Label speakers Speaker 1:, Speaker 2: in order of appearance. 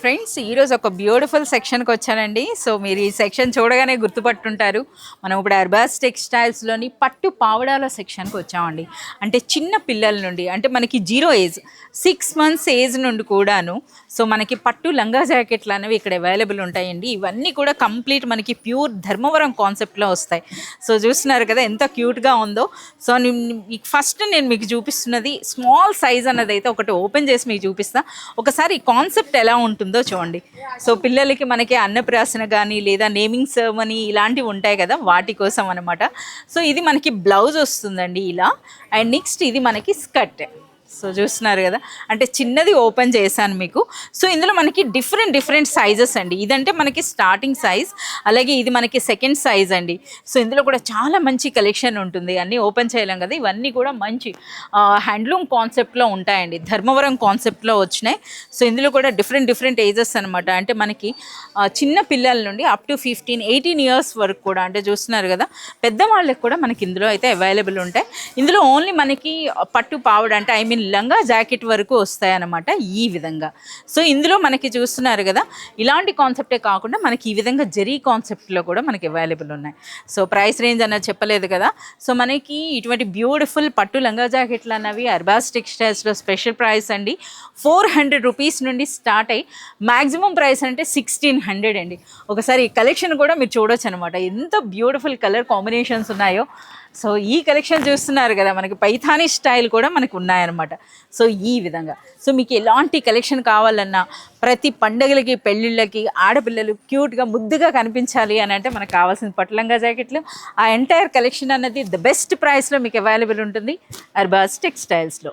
Speaker 1: Friends ఈరోజు ఒక beautiful సెక్షన్కి వచ్చానండి. సో మీరు ఈ సెక్షన్ చూడగానే గుర్తుపట్టుంటారు. మనం ఇప్పుడు అర్బాస్ టెక్స్టైల్స్లోని పట్టు పావడాల సెక్షన్కి వచ్చామండి. అంటే చిన్న పిల్లల నుండి, అంటే మనకి 0 ఏజ్ 6 మంత్స్ ఏజ్ నుండి కూడాను సో మనకి పట్టు లంగా జాకెట్లు అనేవి ఇక్కడ అవైలబుల్ ఉంటాయండి. ఇవన్నీ కూడా కంప్లీట్ మనకి ప్యూర్ ధర్మవరం కాన్సెప్ట్లో వస్తాయి. సో చూస్తున్నారు కదా ఎంత క్యూట్గా ఉందో. సో ఫస్ట్ నేను మీకు చూపిస్తున్నది స్మాల్ సైజ్ అన్నది అయితే ఒకటి ఓపెన్ చేసి మీకు చూపిస్తా. ఒకసారి ఈ కాన్సెప్ట్ ఎలా ఉంటుందో చూడండి. సో పిల్లలకి మనకి అన్నప్రాసన కానీ లేదా నేమింగ్ సెరమనీ ఇలాంటివి ఉంటాయి కదా, వాటి కోసం అనమాట. సో ఇది మనకి బ్లౌజ్ వస్తుందండి ఇలా. అండ్ నెక్స్ట్ ఇది మనకి స్కర్ట్. సో చూస్తున్నారు కదా, అంటే చిన్నది ఓపెన్ చేశాను మీకు. సో ఇందులో మనకి డిఫరెంట్ సైజెస్ అండి. ఇదంటే మనకి స్టార్టింగ్ సైజ్, అలాగే ఇది మనకి సెకండ్ సైజ్ అండి. సో ఇందులో కూడా చాలా మంచి కలెక్షన్ ఉంటుంది. అన్నీ ఓపెన్ చేయలేం కదా, ఇవన్నీ కూడా మంచి హ్యాండ్లూమ్ కాన్సెప్ట్లో ఉంటాయండి, ధర్మవరం కాన్సెప్ట్లో వచ్చినాయి. సో ఇందులో కూడా డిఫరెంట్ ఏజెస్ అనమాట. అంటే మనకి చిన్న పిల్లల నుండి అప్ టు 15-18 ఇయర్స్ వరకు కూడా, అంటే చూస్తున్నారు కదా, పెద్దవాళ్ళకి కూడా మనకి ఇందులో అయితే అవైలబుల్ ఉంటాయి. ఇందులో ఓన్లీ మనకి పట్టు పావడ అంటే లంగా జాకెట్ వరకు వస్తాయన్నమాట ఈ విధంగా. సో ఇందులో మనకి చూస్తున్నారు కదా, ఇలాంటి కాన్సెప్టే కాకుండా మనకి ఈ విధంగా జరీ కాన్సెప్ట్లో కూడా మనకి అవైలబుల్ ఉన్నాయి. సో ప్రైస్ రేంజ్ అన్నది చెప్పలేదు కదా. సో మనకి ఇటువంటి బ్యూటిఫుల్ పట్టు లంగా జాకెట్లు అన్నవి అర్బాస్ టెక్స్టైల్స్లో స్పెషల్ ప్రైస్ అండి. 400 రూపీస్ నుండి స్టార్ట్ అయ్యి మ్యాక్సిమం ప్రైస్ అంటే 1600 అండి. ఒకసారి ఈ కలెక్షన్ కూడా మీరు చూడొచ్చు అనమాట, ఎంత బ్యూటిఫుల్ కలర్ కాంబినేషన్స్ ఉన్నాయో. సో ఈ కలెక్షన్ చూస్తున్నారు కదా, మనకి పైథానీ స్టైల్ కూడా మనకు ఉన్నాయన్నమాట. సో ఈ విధంగా సో మీకు ఎలాంటి కలెక్షన్ కావాలన్నా, ప్రతి పండుగలకి పెళ్ళిళ్ళకి ఆడపిల్లలు క్యూట్గా ముద్దుగా కనిపించాలి అని అంటే మనకు కావాల్సిన పట్టు లంగా జాకెట్లు, ఆ ఎంటైర్ కలెక్షన్ అన్నది ద బెస్ట్ ప్రైస్లో మీకు అవైలబుల్ ఉంటుంది అర్బాస్ టెక్స్టైల్స్లో.